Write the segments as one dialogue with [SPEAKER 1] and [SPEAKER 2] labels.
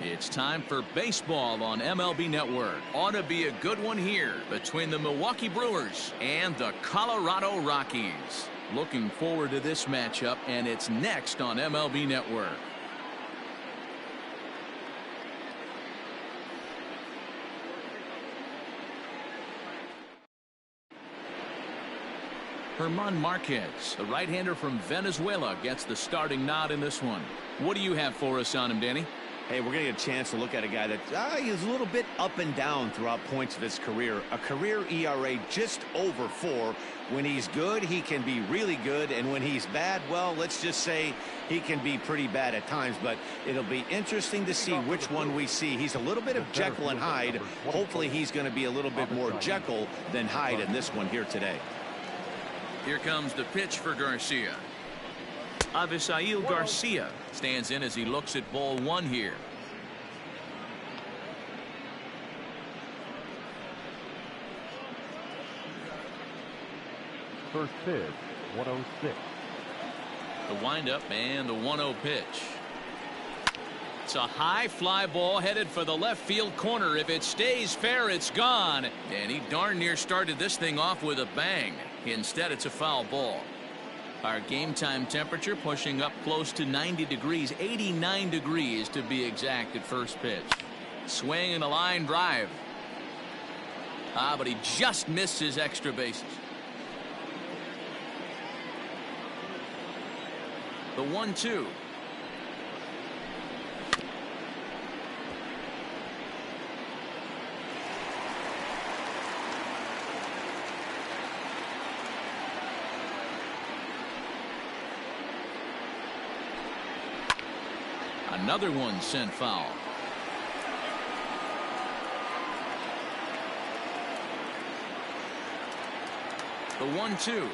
[SPEAKER 1] It's time for baseball on MLB Network. Ought to be a good one here between the Milwaukee Brewers and the Colorado Rockies. Looking forward to this matchup, and it's next on MLB Network. German Marquez, the right-hander from Venezuela, gets the starting nod in this one. What do you have for us on him, Danny?
[SPEAKER 2] Hey, we're going to get a chance to look at a guy that is a little bit up and down throughout points of his career. A career ERA just over 4. When he's good, he can be really good. And when he's bad, well, let's just say he can be pretty bad at times. But it'll be interesting to see which one we see. He's a little bit of Jekyll and Hyde. Hopefully he's going to be a little bit more Jekyll than Hyde in this one here today.
[SPEAKER 1] Here comes the pitch for Garcia. Avisail Garcia stands in as he looks at ball 1 here.
[SPEAKER 3] First pitch, 106.
[SPEAKER 1] The windup and the 1-0 pitch. It's a high fly ball headed for the left field corner. If it stays fair, it's gone. And he darn near started this thing off with a bang. Instead, it's a foul ball. Our game time temperature pushing up close to 90 degrees, 89 degrees to be exact at first pitch. Swing and a line drive. But he just missed his extra bases. The 1-2. Another one sent foul. The 1-2.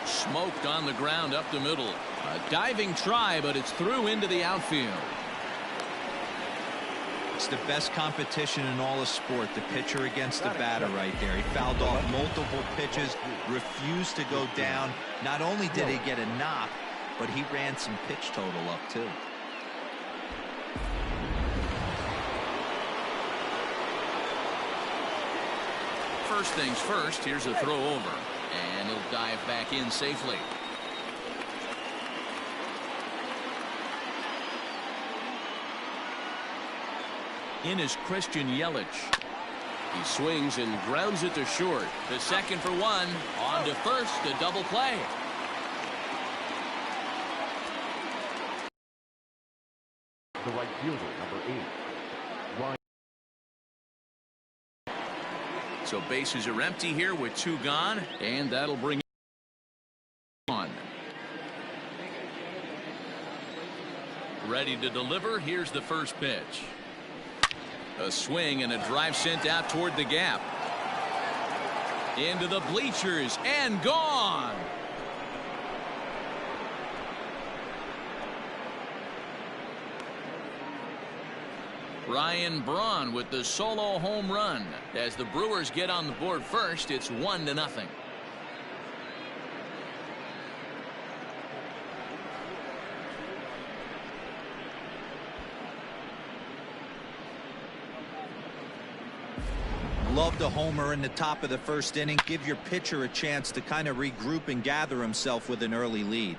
[SPEAKER 1] Smoked on the ground up the middle. A diving try, but it's through into the outfield.
[SPEAKER 4] It's the best competition in all of sport, the pitcher against the batter right there. He fouled off multiple pitches, refused to go down. Not only did he get a knock, but he ran some pitch total up too.
[SPEAKER 1] First things first, here's a throw over, and he'll dive back in safely. In is Christian Yelich. He swings and grounds it to short. The second for 1. On to first, a double play.
[SPEAKER 3] The right fielder, number 8. Ryan.
[SPEAKER 1] So bases are empty here with 2 gone, and that'll bring on. Ready to deliver. Here's the first pitch. A swing and a drive sent out toward the gap. Into the bleachers and gone. Ryan Braun with the solo home run. As the Brewers get on the board first, it's 1-0.
[SPEAKER 4] Loved a homer in the top of the first inning. Give your pitcher a chance to kind of regroup and gather himself with an early lead.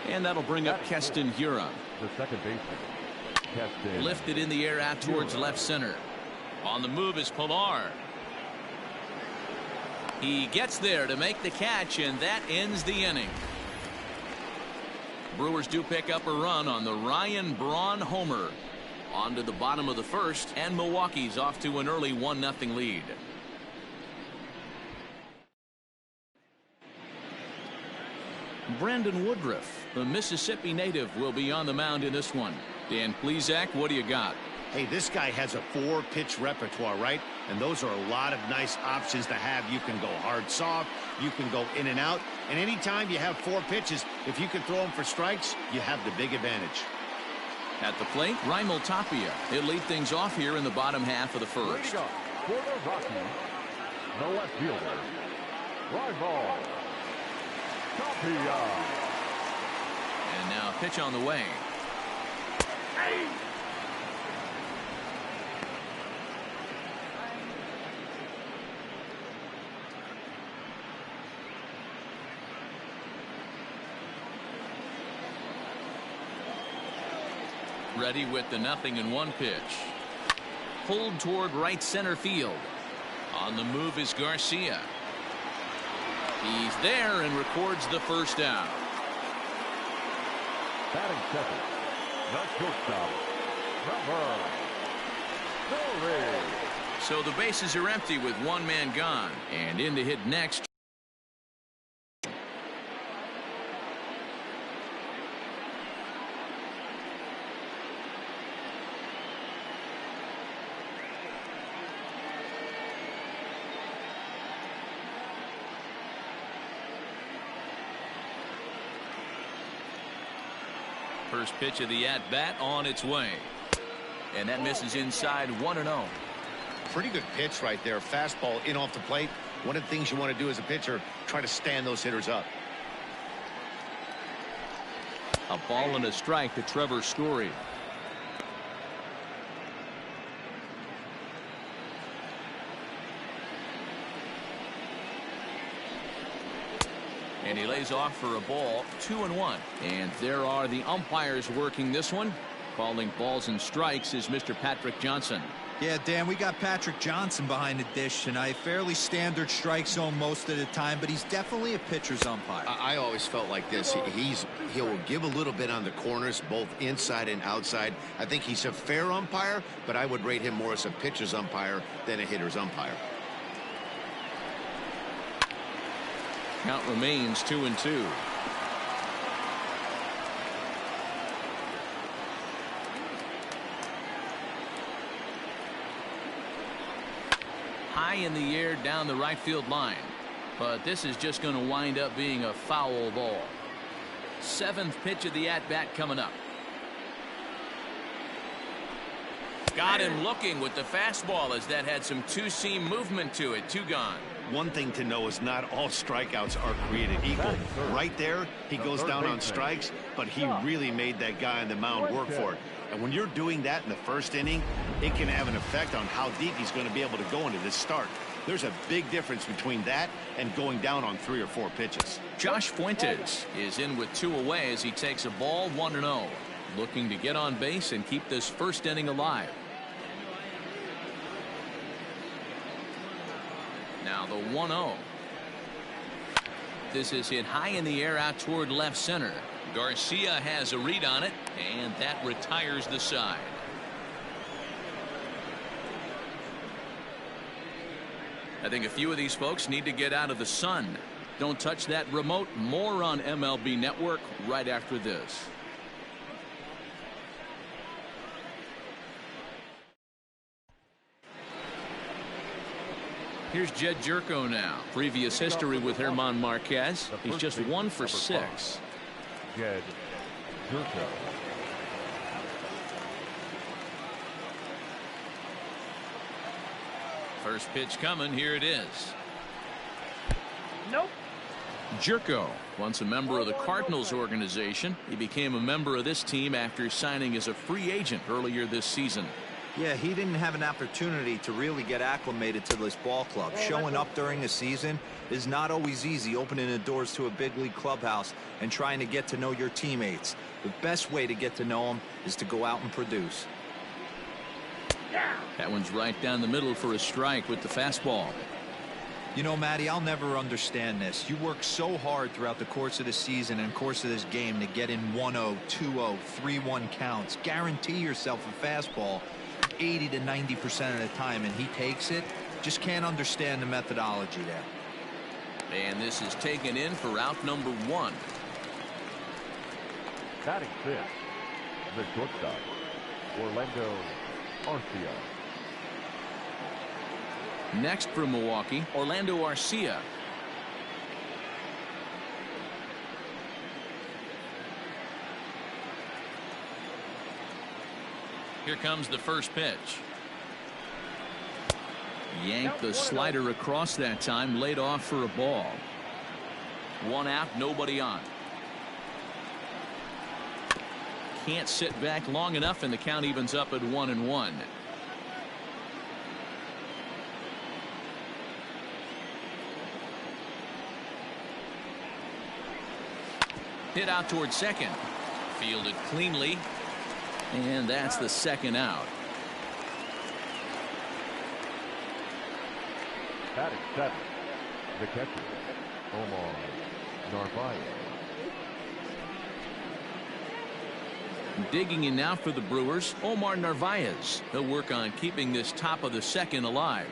[SPEAKER 1] And that'll bring up Keston Hiura.
[SPEAKER 3] The second baseman, Keston.
[SPEAKER 1] Lifted in the air out towards left center. On the move is Pilar. He gets there to make the catch, and that ends the inning. Brewers do pick up a run on the Ryan Braun homer. On to the bottom of the first, and Milwaukee's off to an early 1-0 lead. Brandon Woodruff, the Mississippi native, will be on the mound in this one. Dan Plesac, what do you got?
[SPEAKER 2] Hey, this guy has a 4-pitch repertoire, right? And those are a lot of nice options to have. You can go hard, soft. You can go in and out. And anytime you have 4 pitches, if you can throw them for strikes, you have the big advantage.
[SPEAKER 1] At the plate, Raimel Tapia. He'll lead things off here in the bottom half of the first.
[SPEAKER 3] For the Rockies, the left fielder, Raimel
[SPEAKER 1] And now a pitch on the way. Ready with the 0-1 pitch. Pulled toward right center field. On the move is Garcia. He's there and records the first out.
[SPEAKER 3] Batting second, the shortstop, number 3.
[SPEAKER 1] So the bases are empty with one man gone. And in to hit next. First pitch of the at-bat on its way. And that misses inside 1-0.
[SPEAKER 2] Pretty good pitch right there. Fastball in off the plate. One of the things you want to do as a pitcher, try to stand those hitters up.
[SPEAKER 1] A ball and a strike to Trevor Story. And he lays off for a ball. 2-1. And there are the umpires working this one. Calling balls and strikes is Mr. Patrick Johnson.
[SPEAKER 4] Yeah, Dan, we got Patrick Johnson behind the dish tonight. Fairly standard strike zone most of the time, but he's definitely a pitcher's umpire.
[SPEAKER 2] I always felt like this. He'll give a little bit on the corners, both inside and outside. I think he's a fair umpire, but I would rate him more as a pitcher's umpire than a hitter's umpire.
[SPEAKER 1] Count remains 2-2. High in the air down the right field line. But this is just going to wind up being a foul ball. 7th pitch of the at-bat coming up. Got him looking with the fastball as that had some two-seam movement to it. 2 gone.
[SPEAKER 2] One thing to know is not all strikeouts are created equal. Right there, he goes down on strikes, but he really made that guy on the mound work for it. And when you're doing that in the first inning, it can have an effect on how deep he's going to be able to go into this start. There's a big difference between that and going down on 3 or 4 pitches.
[SPEAKER 1] Josh Fuentes is in with 2 away as he takes a ball 1-0. Looking to get on base and keep this first inning alive. Now the 1-0. This is hit high in the air out toward left center. Garcia has a read on it, and that retires the side. I think a few of these folks need to get out of the sun. Don't touch that remote. More on MLB Network right after this. Here's Jed Jerko now. Previous history with German Marquez. He's just 1 for 6.
[SPEAKER 3] Jed Jerko.
[SPEAKER 1] First pitch coming. Here it is.
[SPEAKER 5] Nope.
[SPEAKER 1] Jerko, once a member of the Cardinals organization, he became a member of this team after signing as a free agent earlier this season.
[SPEAKER 4] Yeah, he didn't have an opportunity to really get acclimated to this ball club. Showing up during the season is not always easy, opening the doors to a big league clubhouse and trying to get to know your teammates. The best way to get to know them is to go out and produce.
[SPEAKER 1] That one's right down the middle for a strike with the fastball.
[SPEAKER 4] You know, Matty, I'll never understand this. You work so hard throughout the course of the season and course of this game to get in 1-0, 2-0, 3-1 counts. Guarantee yourself a fastball 80 to 90% of the time, and he takes it. Just can't understand the methodology there.
[SPEAKER 1] And this is taken in for out number 1.
[SPEAKER 3] Batting fifth, the shortstop, Orlando Arcia.
[SPEAKER 1] Next for Milwaukee, Orlando Arcia. Here comes the first pitch. Yanked the slider across that time, laid off for a ball. One out, nobody on. Can't sit back long enough, and the count evens up at 1-1. Hit out towards second. Fielded cleanly. And that's the second out.
[SPEAKER 3] Batting 7. The catcher, Omar Narvaez.
[SPEAKER 1] Digging in now for the Brewers, Omar Narvaez. He'll work on keeping this top of the second alive.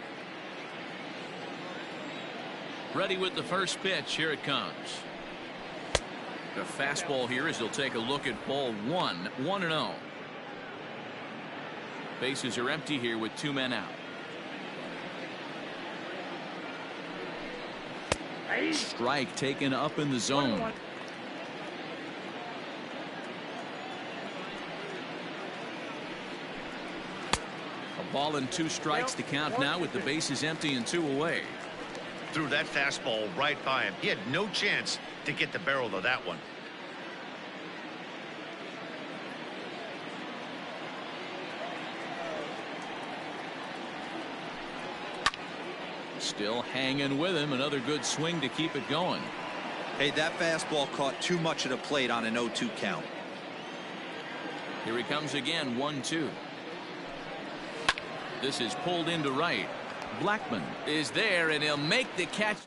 [SPEAKER 1] Ready with the first pitch. Here it comes. The fastball here as he'll take a look at ball one. 1-0. Bases are empty here with 2 men out. Strike taken up in the zone. A ball and 2 strikes to count now with the bases empty and 2 away.
[SPEAKER 2] Threw that fastball right by him. He had no chance to get the barrel of that one.
[SPEAKER 1] Still hanging with him. Another good swing to keep it going.
[SPEAKER 4] Hey, that fastball caught too much of the plate on an 0-2 count.
[SPEAKER 1] Here he comes again. 1-2. This is pulled into right. Blackman is there, and he'll make the catch.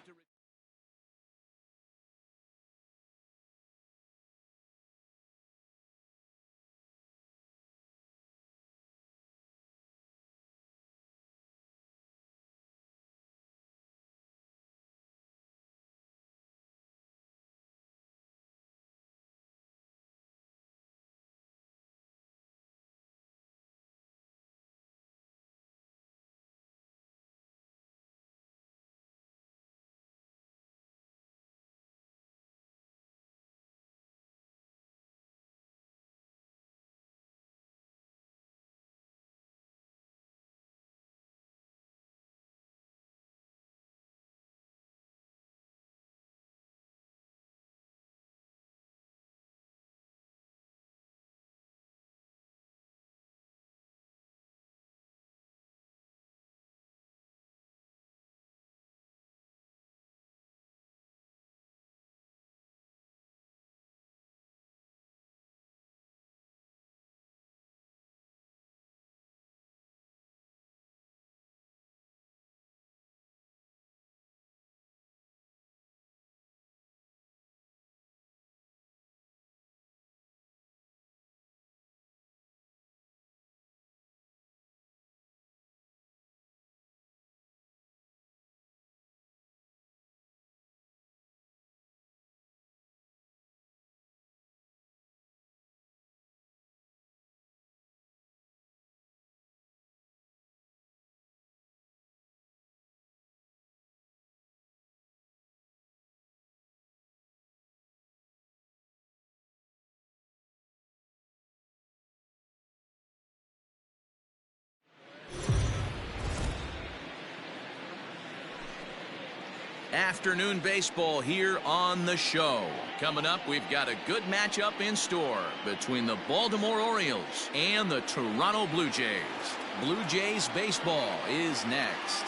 [SPEAKER 1] Afternoon baseball here on the show. Coming up, we've got a good matchup in store between the Baltimore Orioles and the Toronto Blue Jays. Blue Jays baseball is next.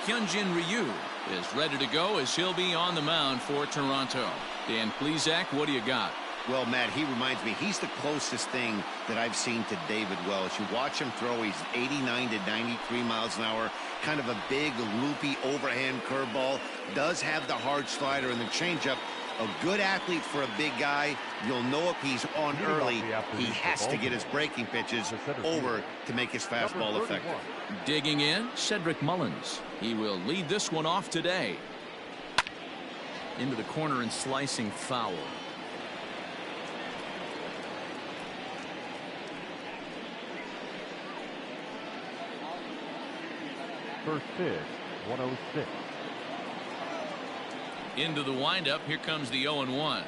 [SPEAKER 1] Hyunjin Ryu is ready to go as he'll be on the mound for Toronto. Dan Plesac, what do you got?
[SPEAKER 2] Well, Matt, he reminds me, he's the closest thing that I've seen to David Wells. You watch him throw, he's 89 to 93 miles an hour, kind of a big, loopy, overhand curveball. Does have the hard slider and the changeup. A good athlete for a big guy. You'll know if he's on early, he has to get his breaking pitches over to make his fastball effective.
[SPEAKER 1] Digging in, Cedric Mullins. He will lead this one off today. Into the corner and slicing foul.
[SPEAKER 3] First pitch, 106.
[SPEAKER 1] Into the windup. Here comes the 0-1.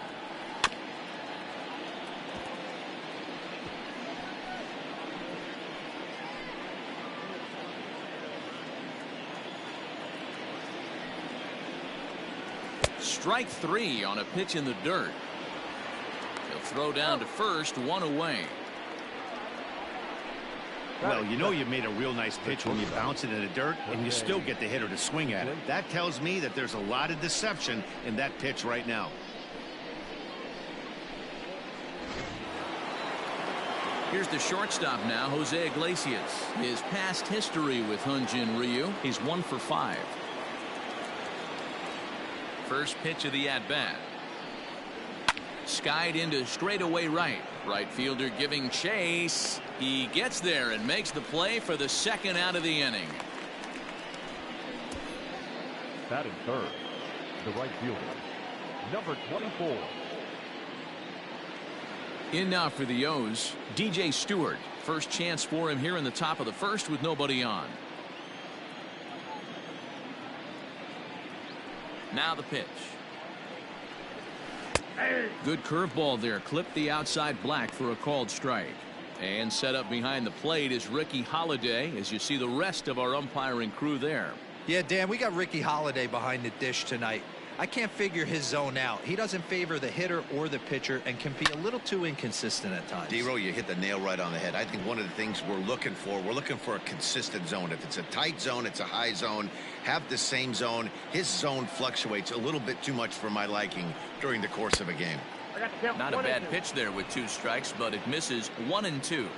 [SPEAKER 1] strike 3 on a pitch in the dirt. He'll throw down to first, 1 away.
[SPEAKER 2] Well, you know you made a real nice pitch when you bounce it in the dirt and you still get the hitter to swing at it. That tells me that there's a lot of deception in that pitch right now.
[SPEAKER 1] Here's the shortstop now, Jose Iglesias. His past history with Hyunjin Ryu, he's 1 for 5. First pitch of the at-bat. Skied into straightaway right. Right fielder giving chase. He gets there and makes the play for the second out of the inning.
[SPEAKER 3] Batting third, the right fielder, number 24.
[SPEAKER 1] In now for the O's, DJ Stewart. First chance for him here in the top of the first with nobody on. Now the pitch. Good curveball there. Clipped the outside black for a called strike. And set up behind the plate is Ricky Holiday, as you see the rest of our umpiring crew there.
[SPEAKER 4] Yeah, Dan, we got Ricky Holiday behind the dish tonight. I can't figure his zone out. He doesn't favor the hitter or the pitcher and can be a little too inconsistent at times.
[SPEAKER 5] D-Row, you hit the nail right on the head. I think one of the things we're looking for a consistent zone. If it's a tight zone, it's a high zone. Have the same zone. His zone fluctuates a little bit too much for my liking during the course of a game.
[SPEAKER 1] Not a bad pitch there with 2 strikes, but it misses 1 and 2.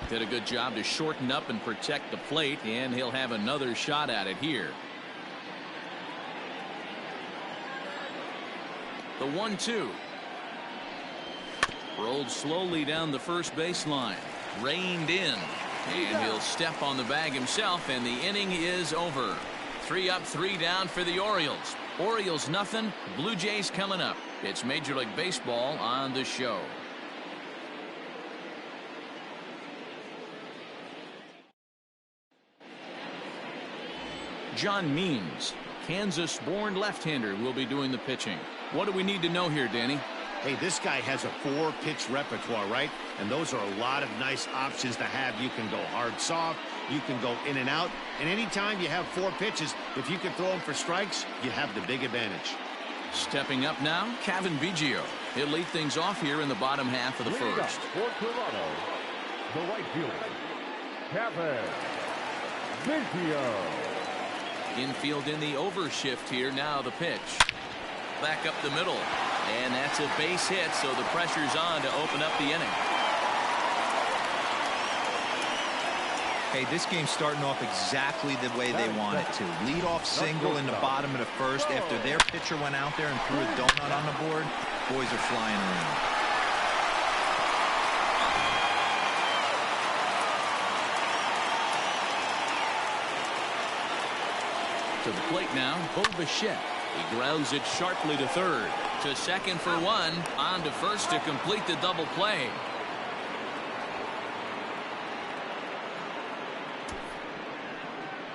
[SPEAKER 1] Did a good job to shorten up and protect the plate, and he'll have another shot at it here. The 1-2. Rolled slowly down the first baseline. Reined in. And he'll step on the bag himself, and the inning is over. 3 up, 3 down for the Orioles. Orioles nothing. Blue Jays coming up. It's Major League Baseball on the show. John Means, Kansas-born left-hander, will be doing the pitching. What do we need to know here, Danny?
[SPEAKER 2] Hey, this guy has a 4-pitch repertoire, right? And those are a lot of nice options to have. You can go hard, soft. You can go in and out. And anytime you have 4 pitches, if you can throw them for strikes, you have the big advantage. Stepping up now, Kevin Biggio. He'll lead things off here in the bottom half of the first.
[SPEAKER 3] For Toronto, the right fielder, Kevin Biggio.
[SPEAKER 1] Infield in the overshift here. Now the pitch. Back up the middle. And that's a base hit, so the pressure's on to open up the inning.
[SPEAKER 4] Hey, this game's starting off exactly the way they want it to. Lead-off single in the bottom of the first after their pitcher went out there and threw a donut on the board. Boys are flying around.
[SPEAKER 1] To the plate now, Bo Bichette. He grounds it sharply to third. To second for 1. On to first to complete the double play.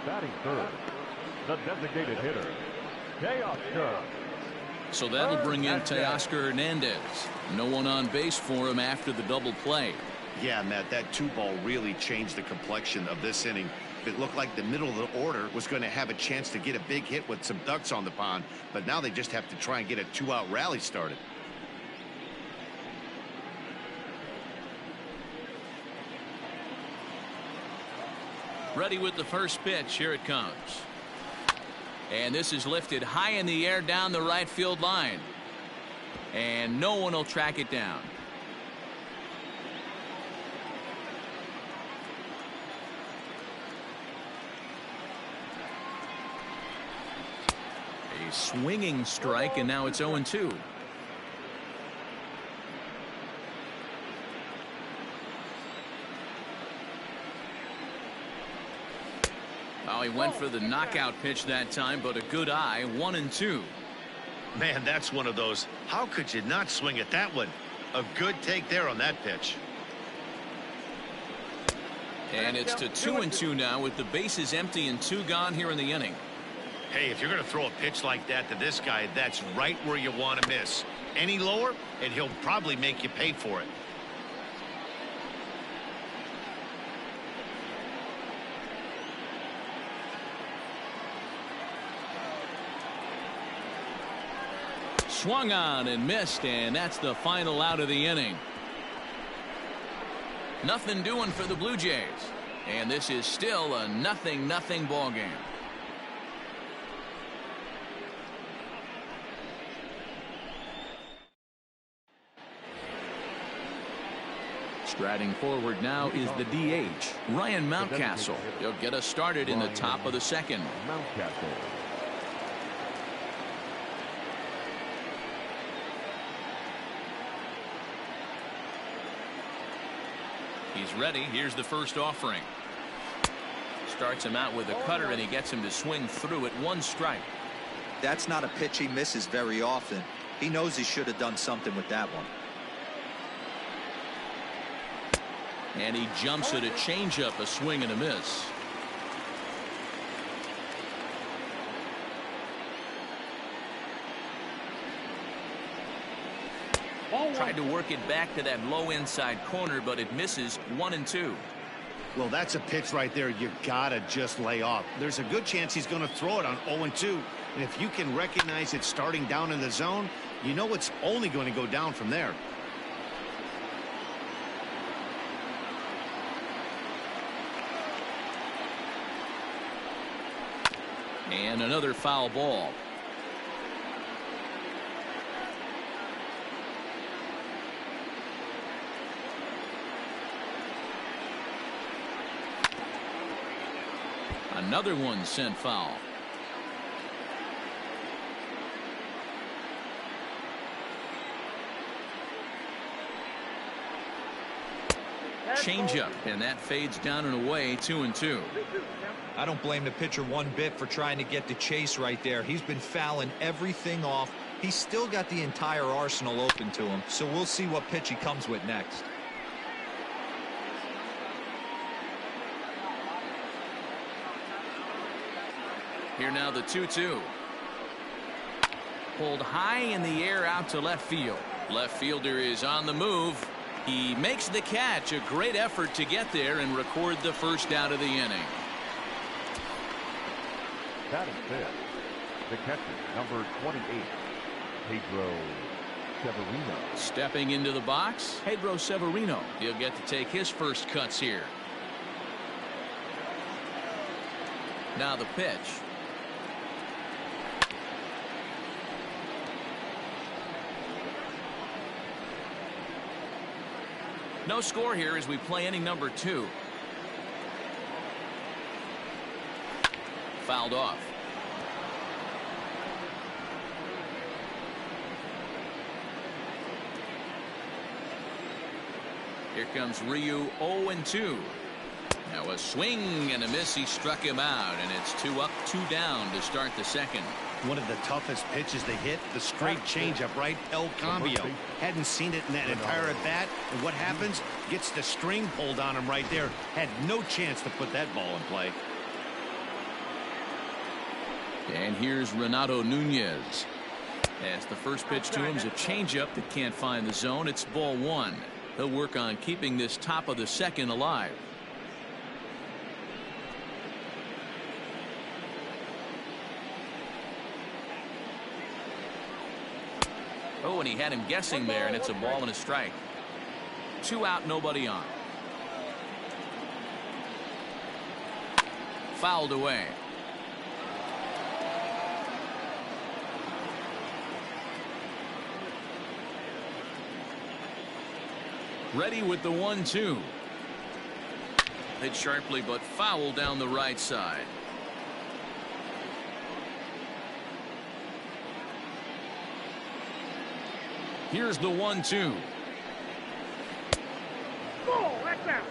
[SPEAKER 3] Batting third, the designated hitter, Teoscar.
[SPEAKER 1] So that'll bring in Teoscar Hernandez. No one on base for him after the double play.
[SPEAKER 2] Yeah, Matt, that 2-ball really changed the complexion of this inning. It looked like the middle of the order was going to have a chance to get a big hit with some ducks on the pond, but now they just have to try and get a 2-out rally started.
[SPEAKER 1] Ready with the first pitch. Here it comes. And this is lifted high in the air down the right field line. And no one will track it down. A swinging strike, and now it's 0-2. Oh, he went for the knockout pitch that time, but a good eye. 1-2.
[SPEAKER 2] Man, that's one of those. How could you not swing at that one? A good take there on that pitch.
[SPEAKER 1] And it's to 2-2 now with the bases empty and 2 gone here in the inning.
[SPEAKER 2] Hey, if you're going to throw a pitch like that to this guy, that's right where you want to miss. Any lower, and he'll probably make you pay for it.
[SPEAKER 1] Swung on and missed, and that's the final out of the inning. Nothing doing for the Blue Jays, and this is still a 0-0 ball game. Striding forward now is the DH, Ryan Mountcastle. He'll get us started in the top of the second.
[SPEAKER 3] Mountcastle.
[SPEAKER 1] He's ready. Here's the first offering. Starts him out with a cutter, and he gets him to swing through it. 1 strike.
[SPEAKER 4] That's not a pitch he misses very often. He knows he should have done something with that one.
[SPEAKER 1] And he jumps at a changeup, a swing and a miss. Tried to work it back to that low inside corner, but it misses. 1-2.
[SPEAKER 2] Well, that's a pitch right there you gotta just lay off. There's a good chance he's going to throw it on 0-2. And if you can recognize it starting down in the zone, you know it's only going to go down from there.
[SPEAKER 1] And another foul ball. Another one sent foul. Changeup, and that fades down and away. 2-2.
[SPEAKER 4] I don't blame the pitcher one bit for trying to get the chase right there. He's been fouling everything off. He's still got the entire arsenal open to him, so we'll see what pitch he comes with next.
[SPEAKER 1] Here now the 2-2. Pulled high in the air out to left field. Left fielder is on the move. He makes the catch. A great effort to get there and record the first out of the inning.
[SPEAKER 3] That is fifth. The catcher, number 28, Pedro Severino.
[SPEAKER 1] Stepping into the box, Pedro Severino. He'll get to take his first cuts here. Now the pitch. No score here as we play inning number 2. Fouled off. Here comes Ryu. 0-2. Now a swing and a miss. He struck him out, and it's 2 up, 2 down to start the second.
[SPEAKER 2] One of the toughest pitches they hit, the straight changeup, right? El Cambio. Hadn't seen it in that entire at bat. And what happens? Gets the string pulled on him right there. Had no chance to put that ball in play.
[SPEAKER 1] And here's Renato Nunez. As the first pitch to him is a changeup that can't find the zone. It's ball 1. He'll work on keeping this top of the second alive. Oh, and he had him guessing there, and it's a ball and a strike. 2 out, nobody on. Fouled away. Ready with the 1-2. Hit sharply, but foul down the right side. Here's the 1-2.
[SPEAKER 6] Oh, that's out.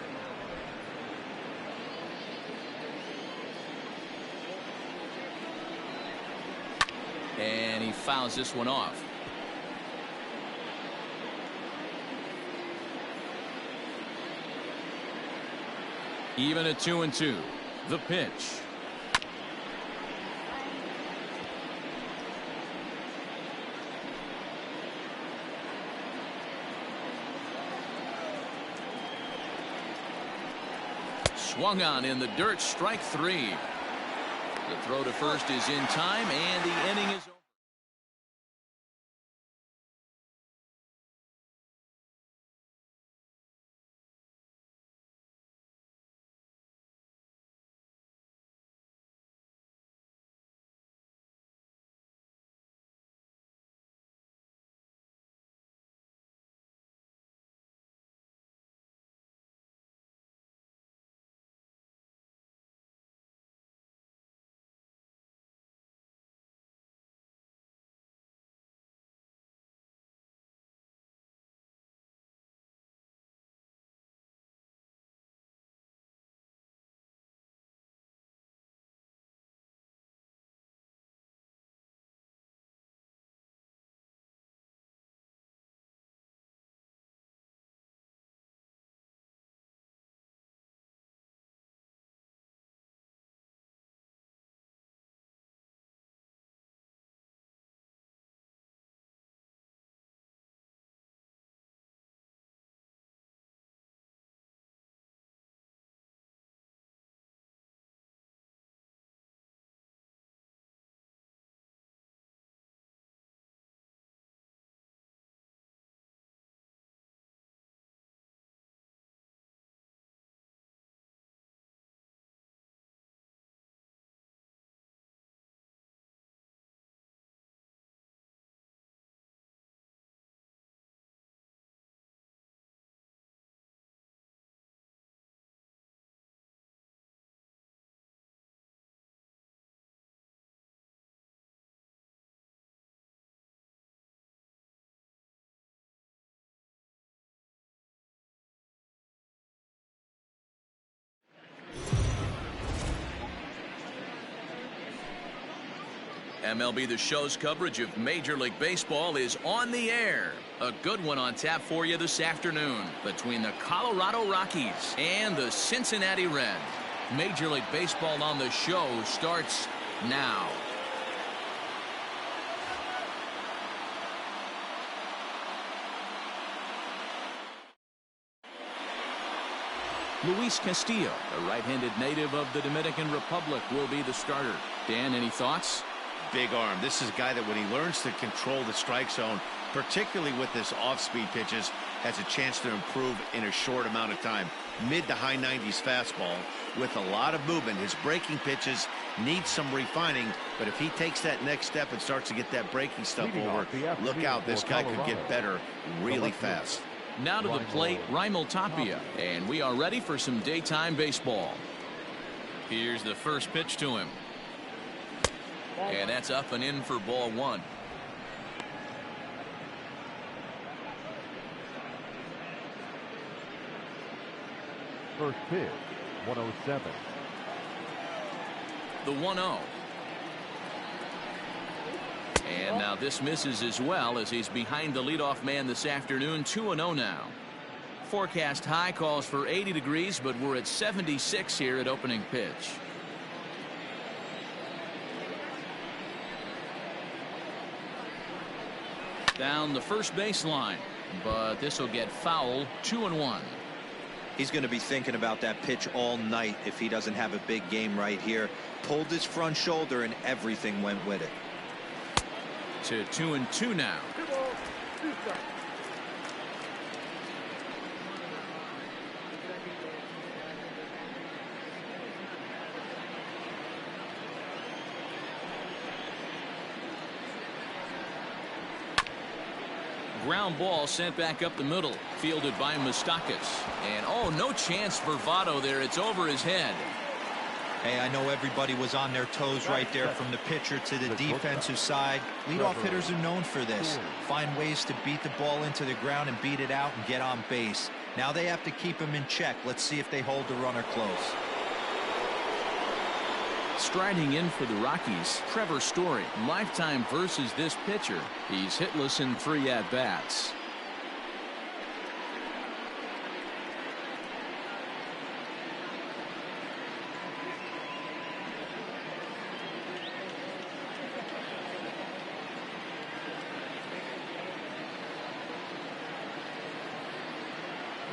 [SPEAKER 1] And he fouls this one off. Even at 2-2. The pitch. Swung on in the dirt. Strike 3. The throw to first is in time, and the inning is over. MLB The Show's coverage of Major League Baseball is on the air. A good one on tap for you this afternoon between the Colorado Rockies and the Cincinnati Reds. Major League Baseball on the Show starts now. Luis Castillo, a right-handed native of the Dominican Republic, will be the starter. Dan, any thoughts?
[SPEAKER 2] Big arm. This is a guy that when he learns to control the strike zone, particularly with his off-speed pitches, has a chance to improve in a short amount of time. Mid to high 90s fastball with a lot of movement. His breaking pitches need some refining, but if he takes that next step and starts to get that breaking stuff over, look out, this guy could get better really fast.
[SPEAKER 1] Now to the plate, Raimel Tapia, and we are ready for some daytime baseball. Here's the first pitch to him. And that's up and in for ball one.
[SPEAKER 3] First pitch, 107.
[SPEAKER 1] The 1-0. And now this misses as well as he's behind the leadoff man this afternoon. 2-0 now. Forecast high calls for 80 degrees, but we're at 76 here at opening pitch. Down the first baseline, but this will get foul. 2-1.
[SPEAKER 4] He's going to be thinking about that pitch all night if he doesn't have a big game right here. Pulled his front shoulder and everything went with it.
[SPEAKER 1] To 2-2 now. Ground ball sent back up the middle, fielded by Moustakas. And oh, no chance for Votto there. It's over his head.
[SPEAKER 4] Hey, I know everybody was on their toes right there from the pitcher to the defensive side. Leadoff hitters are known for this. Find ways to beat the ball into the ground and beat it out and get on base. Now they have to keep him in check. Let's see if they hold the runner close.
[SPEAKER 1] Striding in for the Rockies, Trevor Story. Lifetime versus this pitcher. He's hitless in 3 at-bats.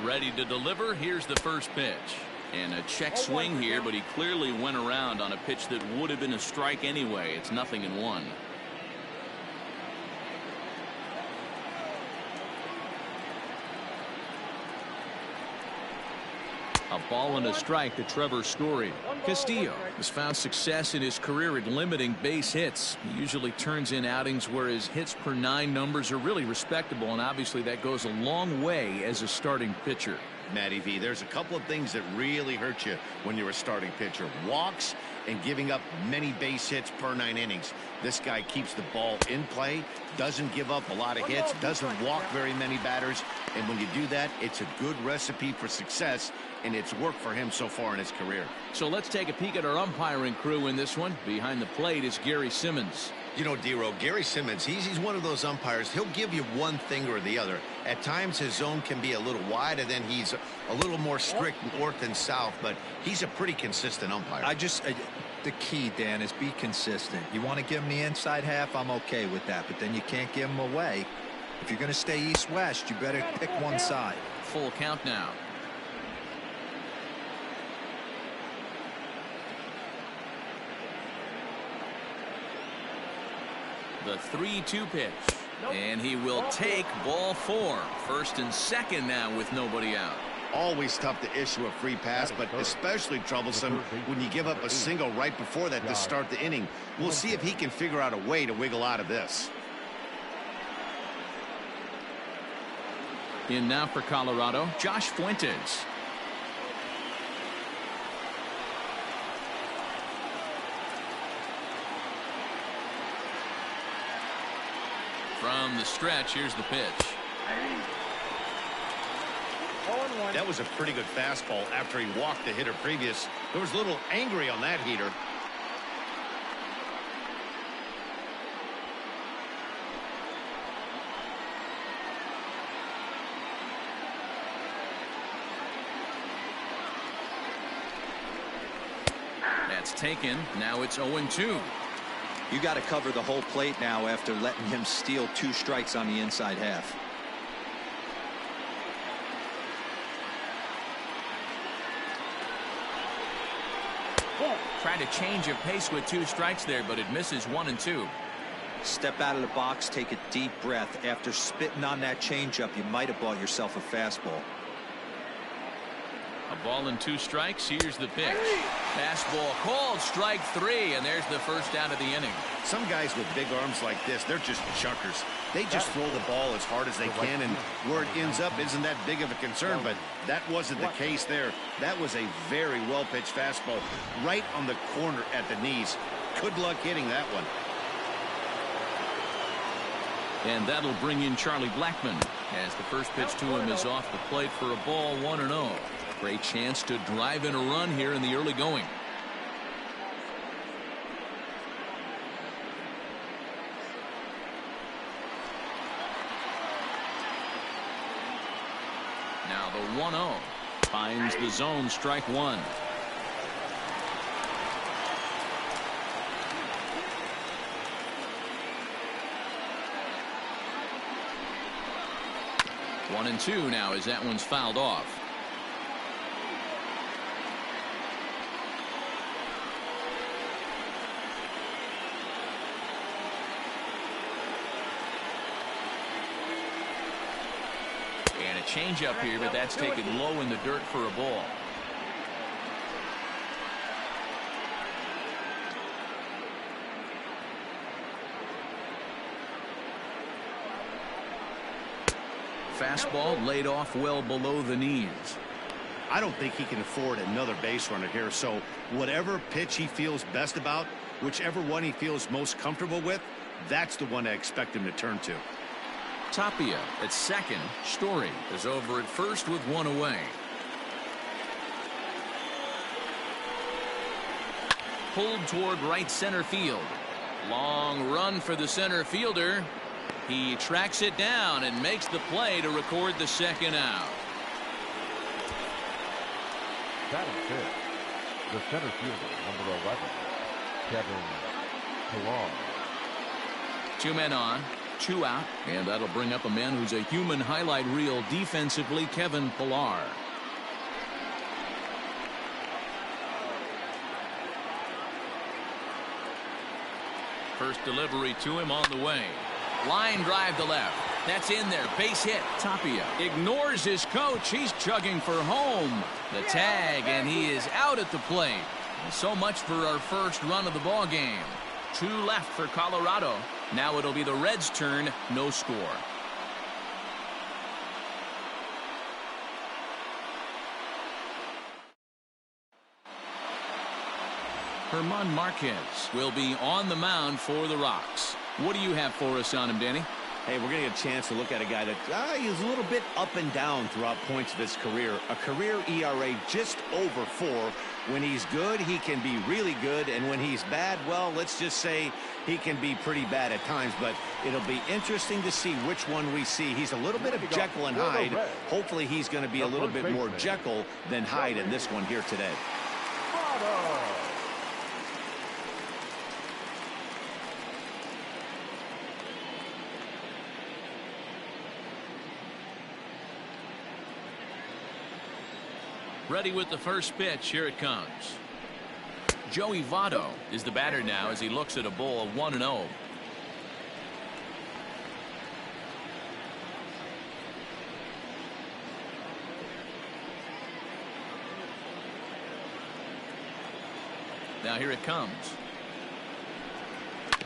[SPEAKER 1] Ready to deliver. Here's the first pitch. And a check swing here, but he clearly went around on a pitch that would have been a strike anyway. It's 0-1. A ball and a strike to Trevor Story. Castillo has found success in his career at limiting base hits. He usually turns in outings where his hits per 9 numbers are really respectable, and obviously that goes a long way as a starting pitcher.
[SPEAKER 2] Matty V, there's a couple of things that really hurt you when you're a starting pitcher. Walks and giving up many base hits per 9 innings. This guy keeps the ball in play, doesn't give up a lot of hits, doesn't walk very many batters, and when you do that, it's a good recipe for success, and it's worked for him so far in his career.
[SPEAKER 1] So let's take a peek at our umpiring crew in this one. Behind the plate is Gary Simmons.
[SPEAKER 5] You know, D-Row, Gary Simmons, he's one of those umpires. He'll give you one thing or the other. At times his zone can be a little wide, and then he's a little more strict north and south, but he's a pretty consistent umpire.
[SPEAKER 4] The key, Dan, is be consistent. You want to give him the inside half, I'm okay with that, but then you can't give him away. If you're going to stay east-west, you better pick one side.
[SPEAKER 1] Full count now. The 3-2 pitch. And he will take ball 4. First and second now with nobody out.
[SPEAKER 2] Always tough to issue a free pass, but especially troublesome when you give up a single right before that to start the inning. We'll see if he can figure out a way to wiggle out of this.
[SPEAKER 1] In now for Colorado, Josh Fuentes. From the stretch, here's the pitch.
[SPEAKER 2] That was a pretty good fastball after he walked the hitter previous. There was a little angry on that heater.
[SPEAKER 1] That's taken. Now it's 0-2.
[SPEAKER 4] You got to cover the whole plate now after letting him steal 2 strikes on the inside half.
[SPEAKER 1] Tried to change of pace with 2 strikes there, but it misses 1-2.
[SPEAKER 4] Step out of the box, take a deep breath. After spitting on that changeup, you might have bought yourself a fastball.
[SPEAKER 1] A ball and 2 strikes. Here's the pitch. Fastball called, strike 3, and there's the first out of the inning.
[SPEAKER 2] Some guys with big arms like this, they're just chuckers. They just throw the ball as hard as they can, and where it ends up isn't that big of a concern, but that wasn't the case there. That was a very well-pitched fastball right on the corner at the knees. Good luck hitting that one.
[SPEAKER 1] And that'll bring in Charlie Blackmon as the first pitch to him is off the plate for a ball, 1-0. Great chance to drive in a run here in the early going. Now the 1-0 finds the zone, strike 1. One and 2 now as that one's fouled off. And a changeup here, but that's taken low in the dirt for a ball. Fastball laid off well below the knees.
[SPEAKER 2] I don't think he can afford another base runner here, so whatever pitch he feels best about, whichever one he feels most comfortable with, that's the one I expect him to turn to.
[SPEAKER 1] Tapia at second. Story is over at first with 1 away. Pulled toward right center field. Long run for the center fielder. He tracks it down and makes the play to record the second out.
[SPEAKER 3] Batting fifth, the center fielder, number 11, Kevin Pillar.
[SPEAKER 1] 2 men on, 2 out, and that'll bring up a man who's a human highlight reel defensively, Kevin Pillar. First delivery to him on the way. Line drive to left. That's in there. Base hit. Tapia ignores his coach. He's chugging for home. The tag, and he is out at the plate. So much for our first run of the ball game. 2 left for Colorado. Now it'll be the Reds' turn. No score. Herman Marquez will be on the mound for the Rocks. What do you have for us on him, Danny?
[SPEAKER 2] Hey, we're going to get a chance to look at a guy that he's a little bit up and down throughout points of his career. A career ERA just over 4. When he's good, he can be really good. And when he's bad, well, let's just say he can be pretty bad at times. But it'll be interesting to see which one we see. He's a little bit of Jekyll and Hyde. Hopefully he's going to be a little bit more Jekyll than Hyde in this one here today.
[SPEAKER 1] Ready with the first pitch. Here it comes. Joey Votto is the batter now as he looks at a ball 1-0. Now here it comes.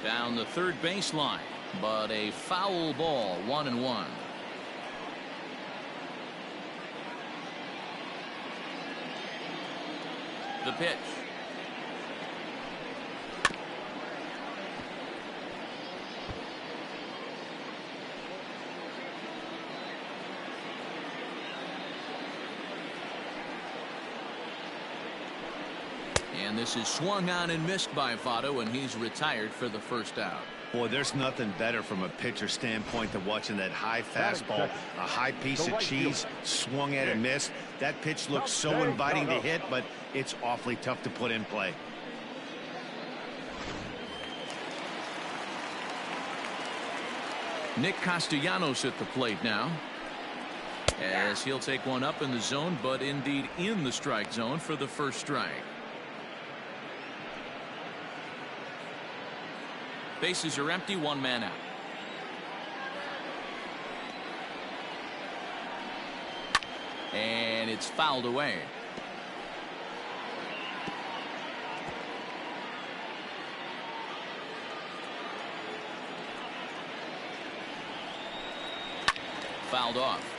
[SPEAKER 1] Down the third baseline, but a foul ball, 1-1. The pitch. And this is swung on and missed by Votto, and he's retired for the first out.
[SPEAKER 2] Boy, there's nothing better from a pitcher standpoint than watching that high fastball, a high piece of cheese, swung at and missed. That pitch looks so inviting to hit, but it's awfully tough to put in play.
[SPEAKER 1] Nick Castellanos at the plate now, as he'll take one up in the zone, but indeed in the strike zone for the first strike. Bases are empty, one man out. And it's fouled away. Fouled off.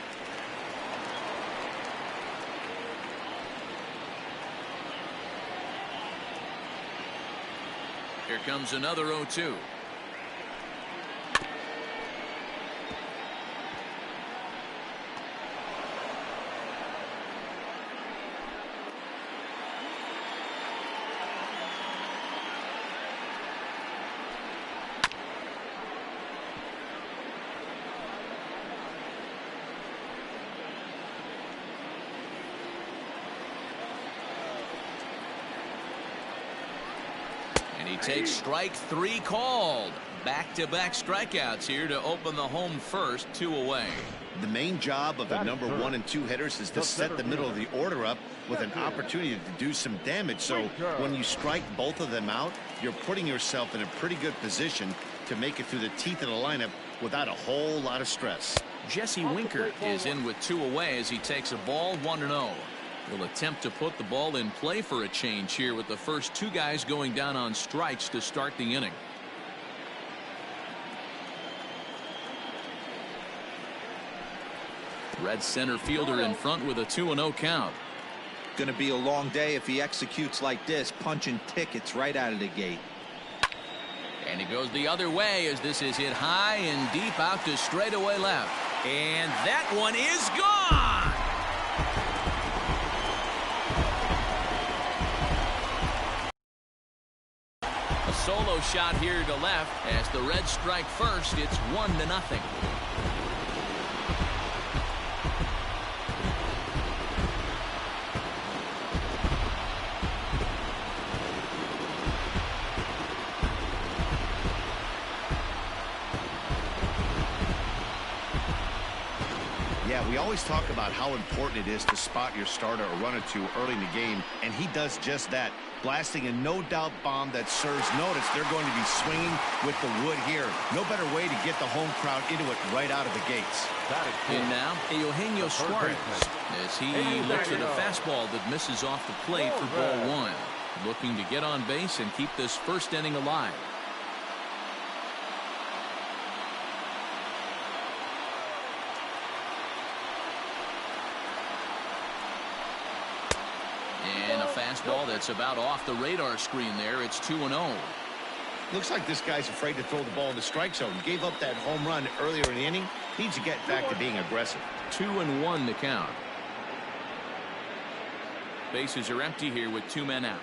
[SPEAKER 1] Here comes another 0-2. He takes strike 3 called. Back-to-back strikeouts here to open the home first, 2 away.
[SPEAKER 5] The main job of the number 1 and 2 hitters is to set the middle of the order up with an opportunity to do some damage. So when you strike both of them out, you're putting yourself in a pretty good position to make it through the teeth of the lineup without a whole lot of stress.
[SPEAKER 1] Jesse Winker is in with 2 away as he takes a ball, 1-0. Will attempt to put the ball in play for a change here with the first 2 guys going down on strikes to start the inning. Red center fielder in front with a 2-0 count.
[SPEAKER 4] Going to be a long day if he executes like this, punching tickets right out of the gate.
[SPEAKER 1] And he goes the other way as this is hit high and deep out to straightaway left. And that one is gone. A solo shot here to left as the Reds strike first. It's 1-0.
[SPEAKER 5] Yeah, we always talk about how important it is to spot your starter or run or two early in the game, and he does just that, blasting a no-doubt bomb that serves notice. They're going to be swinging with the wood here. No better way to get the home crowd into it right out of the gates.
[SPEAKER 1] And now, Eugenio Suarez, as he looks at a fastball that misses off the plate for ball 1. Looking to get on base and keep this first inning alive. And a fastball that's about off the radar screen there. It's 2-0.
[SPEAKER 5] Looks like this guy's afraid to throw the ball in the strike zone. Gave up that home run earlier in the inning. Needs to get back to being aggressive.
[SPEAKER 1] 2-1 to count. Bases are empty here with 2 men out.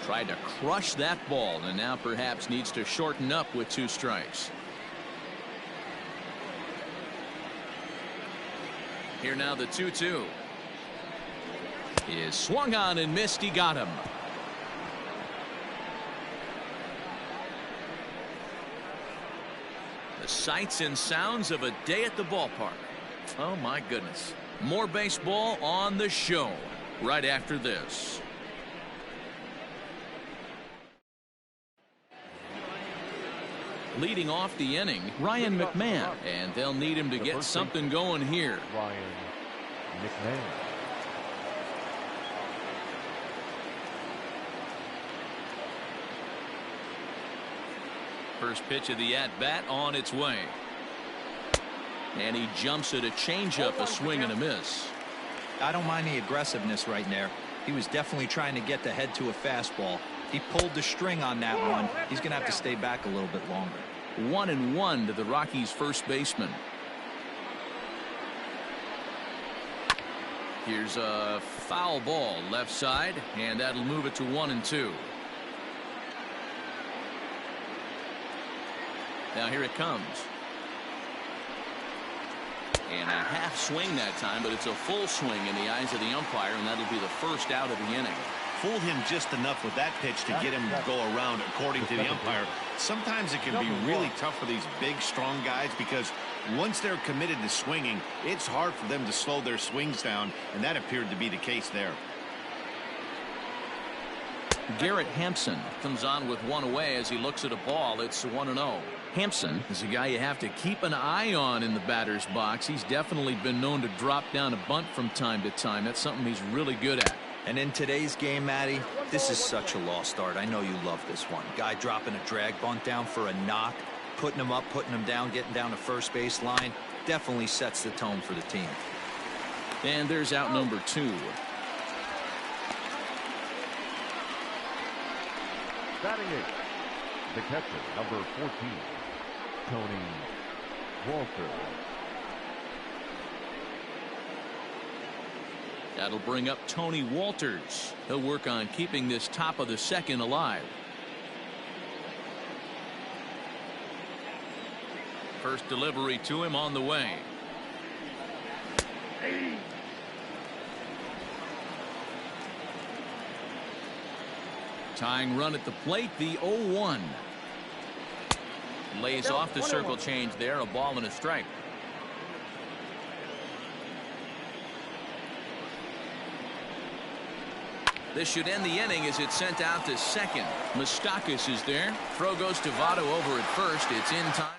[SPEAKER 1] Tried to crush that ball and now perhaps needs to shorten up with 2 strikes. Here now the 2-2 is swung on and missed. He got him. The sights and sounds of a day at the ballpark. Oh my goodness. More baseball on the show right after this. Leading off the inning, Ryan McMahon, and they'll need him to get something going here.
[SPEAKER 3] Ryan McMahon.
[SPEAKER 1] First pitch of the at-bat on its way. And he jumps at a changeup, a swing and a miss.
[SPEAKER 4] I don't mind the aggressiveness right there. He was definitely trying to get the head to a fastball. He pulled the string on that one. He's going to have to stay back a little bit longer.
[SPEAKER 1] 1-1 to the Rockies' first baseman. Here's a foul ball left side, and that'll move it to 1-2. Now here it comes. And a half swing that time, but it's a full swing in the eyes of the umpire, and that'll be the first out of the inning.
[SPEAKER 2] fooled him just enough with that pitch to get him to go around, according to the umpire. Sometimes it can be really tough for these big, strong guys because once they're committed to swinging, it's hard for them to slow their swings down, and that appeared to be the case there.
[SPEAKER 1] Garrett Hampson comes on with one away as he looks at a ball. It's 1-0. Hampson is a guy you have to keep an eye on in the batter's box. He's definitely been known to drop down a bunt from time to time. That's something he's really good at.
[SPEAKER 4] And in today's game, Matty, this is such a lost art. I know you love this one. Guy dropping a drag bunt down for a knock, putting him up, putting him down, getting down to first base line. Definitely sets the tone for the team.
[SPEAKER 1] And there's out number 2.
[SPEAKER 3] Batting eighth, the catcher, number 14, Tony Walter.
[SPEAKER 1] That'll bring up Tony Walters. He'll work on keeping this top of the second alive. First delivery to him on the way. Tying run at the plate, the 0-1. Lays off the circle change there, a ball and a strike. This should end the inning as it's sent out to second. Moustakas is there. Throw goes to Votto over at first. It's in time.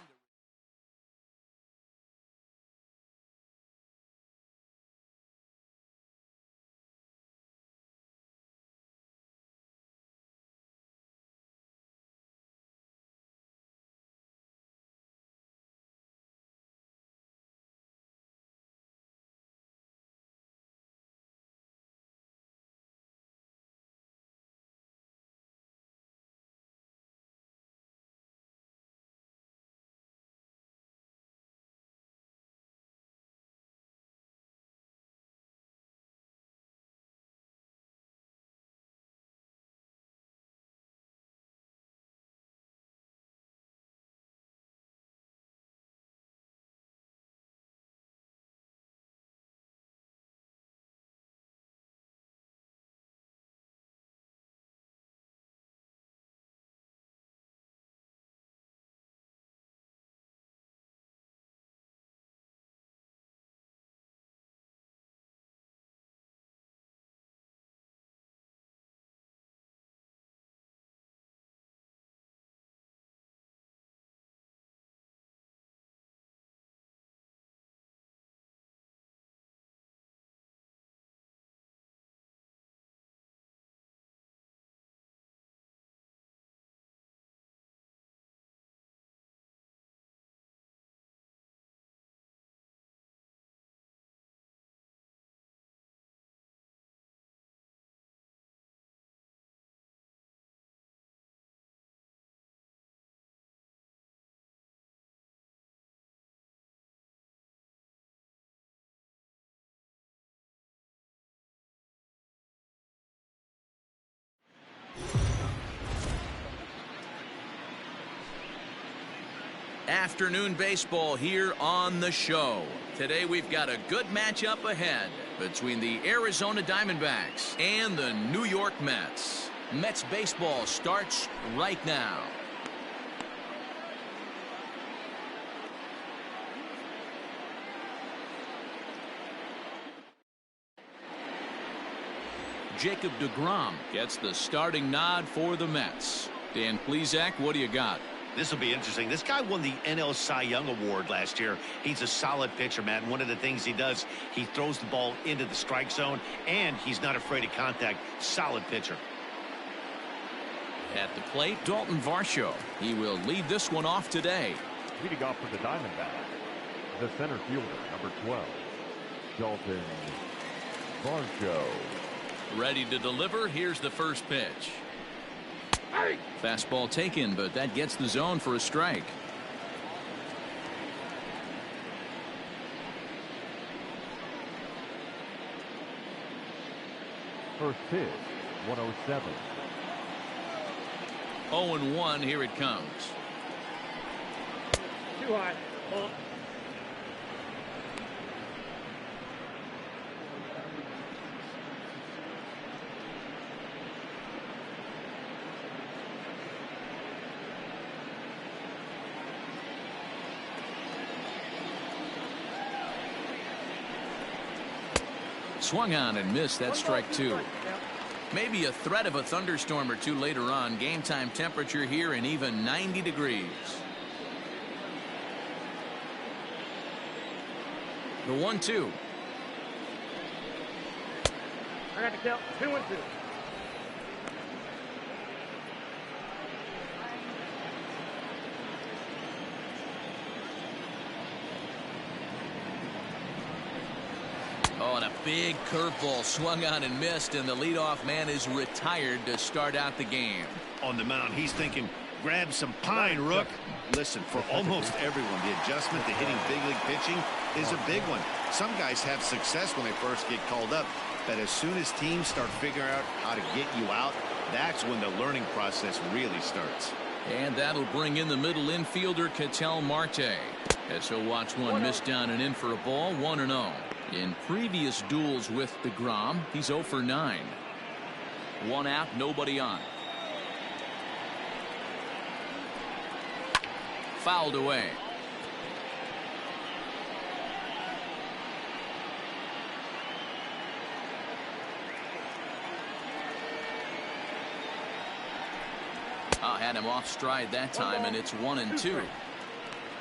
[SPEAKER 1] Afternoon baseball here on the show. Today we've got a good matchup ahead between the Arizona Diamondbacks and the New York Mets. Mets baseball starts right now. Jacob deGrom gets the starting nod for the Mets. Dan Plesac, what do you got?
[SPEAKER 2] This will be interesting. This guy won the NL Cy Young Award last year. He's a solid pitcher, man. One of the things he does, he throws the ball into the strike zone, and he's not afraid of contact. Solid pitcher.
[SPEAKER 1] At the plate, Dalton Varsho. He will lead this one off today.
[SPEAKER 3] Leading off for the Diamondbacks, the center fielder, number 12, Dalton Varsho.
[SPEAKER 1] Ready to deliver. Here's the first pitch. Fastball taken, but that gets the zone for a strike.
[SPEAKER 3] First pitch, 107.
[SPEAKER 1] 0-1, here it comes.
[SPEAKER 6] Too high.
[SPEAKER 1] Swung on and missed. That strike 2. Maybe a threat of a thunderstorm or two later on. Game time temperature here in even 90 degrees. The 1-2.
[SPEAKER 6] I got to count 2-2.
[SPEAKER 1] Oh, and a big curveball swung on and missed, and the leadoff man is retired to start out the game.
[SPEAKER 2] On the mound, he's thinking, grab some pine, Rook. Listen, for almost everyone, the adjustment to hitting big league pitching is a big one. Some guys have success when they first get called up, but as soon as teams start figuring out how to get you out, that's when the learning process really starts.
[SPEAKER 1] And that'll bring in the middle infielder, Ketel Marte, as he'll watch one miss down and in for a ball. 1-0. In previous duels with DeGrom, he's 0 for 9. One out, nobody on. Fouled away. Had him off stride that time, and it's 1-2.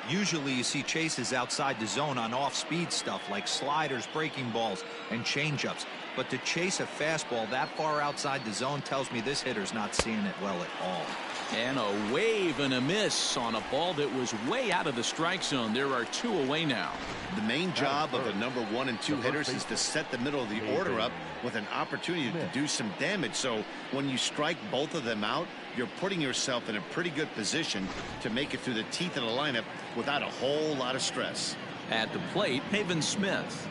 [SPEAKER 4] Usually you see chases outside the zone on off-speed stuff like sliders, breaking balls, and changeups. But to chase a fastball that far outside the zone tells me this hitter's not seeing it well at all.
[SPEAKER 1] And a wave and a miss on a ball that was way out of the strike zone. There are 2 away now.
[SPEAKER 2] The main job of a number 1 and 2 hitters is to set the middle of the order up with an opportunity to do some damage. So when you strike both of them out, you're putting yourself in a pretty good position to make it through the teeth of the lineup without a whole lot of stress.
[SPEAKER 1] At the plate, Pavin Smith,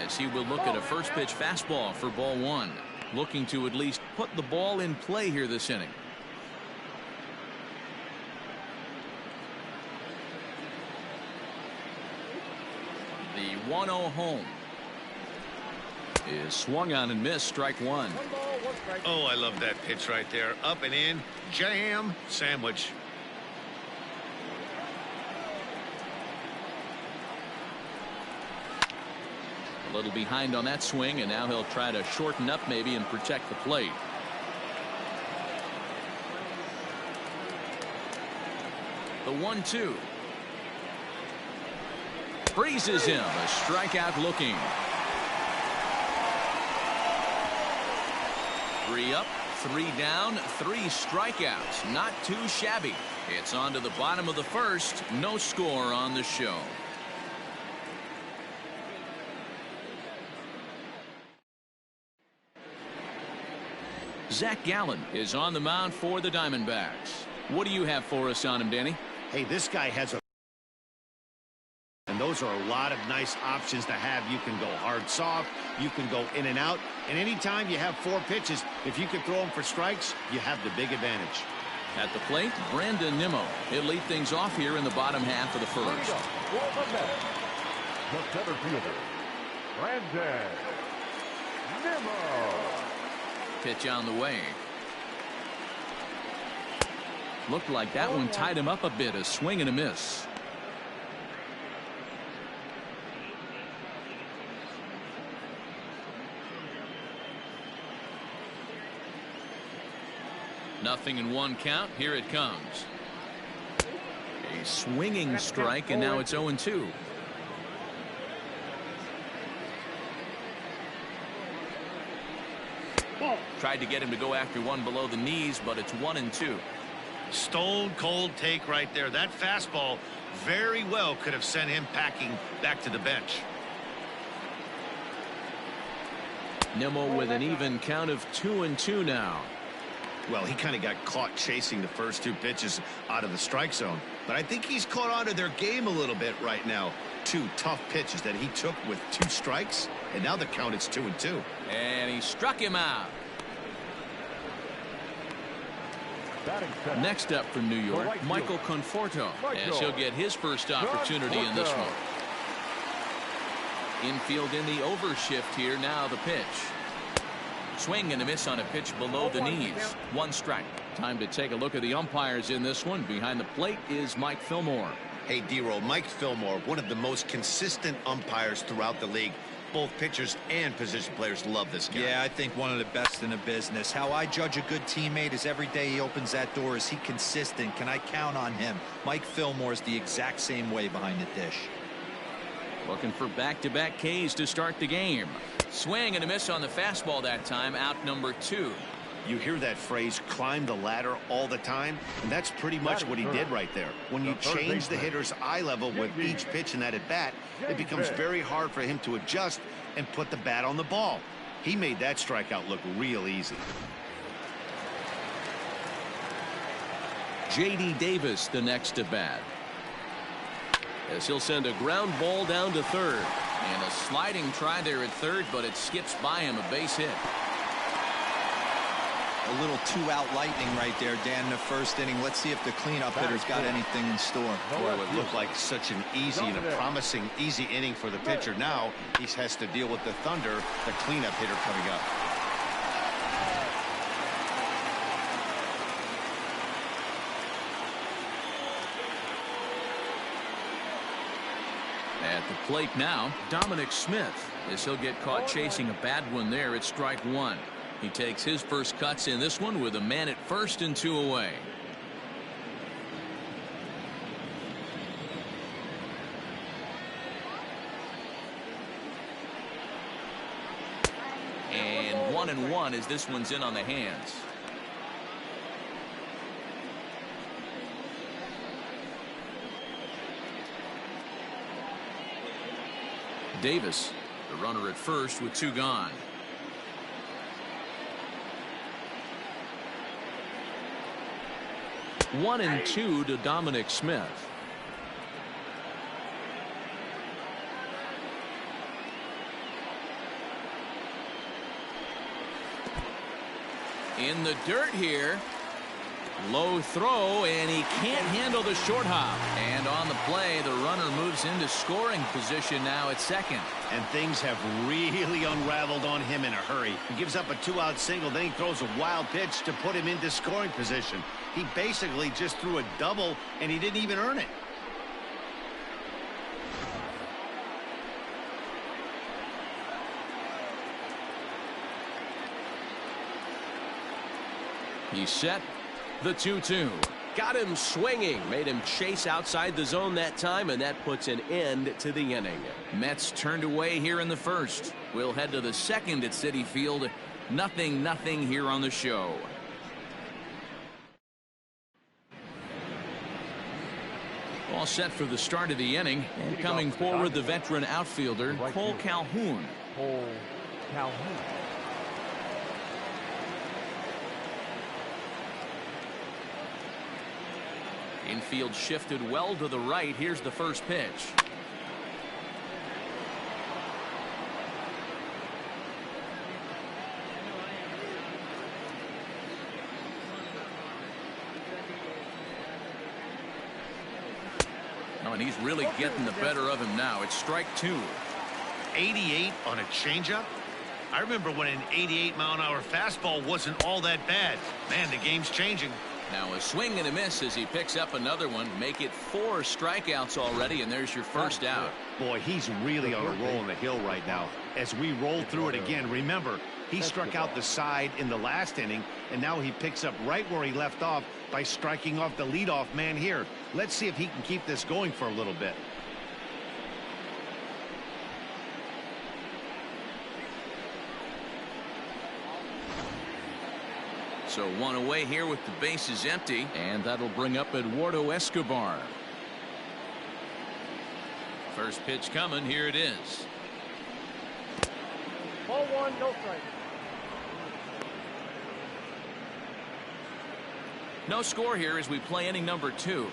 [SPEAKER 1] as he will look at a first pitch fastball for ball 1, looking to at least put the ball in play here this inning. The 1-0 home is swung on and missed. Strike 1.
[SPEAKER 5] Oh, I love that pitch right there. Up and in, jam, sandwich.
[SPEAKER 1] A little behind on that swing, and now he'll try to shorten up maybe and protect the plate. The 1-2. Freezes him. A strikeout looking. 3 up, 3 down, 3 strikeouts. Not too shabby. It's on to the bottom of the first. No score on the show. Zach Gallen is on the mound for the Diamondbacks. What do you have for us on him, Danny?
[SPEAKER 2] Hey, this guy has a... And those are a lot of nice options to have. You can go hard, soft. You can go in and out. And anytime you have 4 pitches, if you can throw them for strikes, you have the big advantage.
[SPEAKER 1] At the plate, Brandon Nimmo. He'll lead things off here in the bottom half of the first.
[SPEAKER 3] The center fielder, Brandon Nimmo.
[SPEAKER 1] Pitch on the way. Looked like that one tied him up a bit. A swing and a miss. Nothing in 1 count. Here it comes. A swinging strike, and now it's 0-2. Tried to get him to go after one below the knees, but it's 1-2.
[SPEAKER 5] Stone cold take right there. That fastball very well could have sent him packing back to the bench.
[SPEAKER 1] Nimmo with an even count of 2-2 now.
[SPEAKER 2] Well, he kind of got caught chasing the first 2 pitches out of the strike zone. But I think he's caught on to their game a little bit right now. 2 tough pitches that he took with 2 strikes, and now the count is 2-2.
[SPEAKER 1] And he struck him out. Next up from New York, Michael Conforto, as he'll get his first opportunity in this one. Infield in the overshift here. Now the pitch. Swing and a miss on a pitch below the knees. 1 strike. Time to take a look at the umpires in this one. Behind the plate is Mike Fillmore.
[SPEAKER 5] Hey, D-Roll, Mike Fillmore, one of the most consistent umpires throughout the league. both pitchers and position players love this guy.
[SPEAKER 4] Yeah, I think one of the best in the business. How I judge a good teammate is every day he opens that door. Is he consistent? Can I count on him? Mike Fillmore is the exact same way behind the dish.
[SPEAKER 1] Looking for back-to-back Ks to start the game. Swing and a miss on the fastball that time. Out number 2.
[SPEAKER 2] You hear that phrase, climb the ladder, all the time, and that's pretty much what he did right there. When you change the hitter's eye level with each pitch in that at-bat, it becomes very hard for him to adjust and put the bat on the ball. He made that strikeout look real easy.
[SPEAKER 1] J.D. Davis, the next to bat. As he'll send a ground ball down to third. And a sliding try there at third, but it skips by him, a base hit.
[SPEAKER 4] A little two-out lightning right there, Dan, in the first inning. Let's see if the cleanup hitter's got anything in store.
[SPEAKER 2] Boy, it looked like such an easy and a promising easy inning for the pitcher. Now he has to deal with the Thunder, the cleanup hitter coming up.
[SPEAKER 1] At the plate now, Dominic Smith, as he'll get caught chasing a bad one there at strike 1. He takes his first cuts in this one with a man at first and 2 away. And 1-1 as this one's in on the hands. Davis, the runner at first with 2 gone. One and 2 to Dominic Smith. In the dirt here. Low throw, and he can't handle the short hop. And on the play, the runner moves into scoring position now at second.
[SPEAKER 2] And things have really unraveled on him in a hurry. He gives up a 2-out single, then he throws a wild pitch to put him into scoring position. He basically just threw a double, and he didn't even earn it.
[SPEAKER 1] He's set. The 2-2.
[SPEAKER 7] Got him swinging, made him chase outside the zone that time, and that puts an end to the inning.
[SPEAKER 1] Mets turned away here in the first. We'll head to the second at Citi Field. 0-0 here on the show. All set for the start of the inning, and coming forward, the veteran outfielder Cole Calhoun.
[SPEAKER 3] Cole Calhoun.
[SPEAKER 1] Infield shifted well to the right. Here's the first pitch. Oh, and he's really getting the better of him now. It's strike 2.
[SPEAKER 5] 88 on a changeup. I remember when an 88-mile-an-hour fastball wasn't all that bad. Man, the game's changing.
[SPEAKER 1] Now a swing and a miss as he picks up another one. Make it 4 strikeouts already, and there's your first out.
[SPEAKER 2] Boy, he's really on a roll in the hill right now. As we roll through it again, remember, he struck out the side in the last inning, and now he picks up right where he left off by striking off the leadoff man here. Let's see if he can keep this going for a little bit.
[SPEAKER 1] So 1 away here with the bases empty, and that'll bring up Eduardo Escobar. First pitch coming. Here it is.
[SPEAKER 6] Ball 1, no strike.
[SPEAKER 1] No score here as we play inning number 2.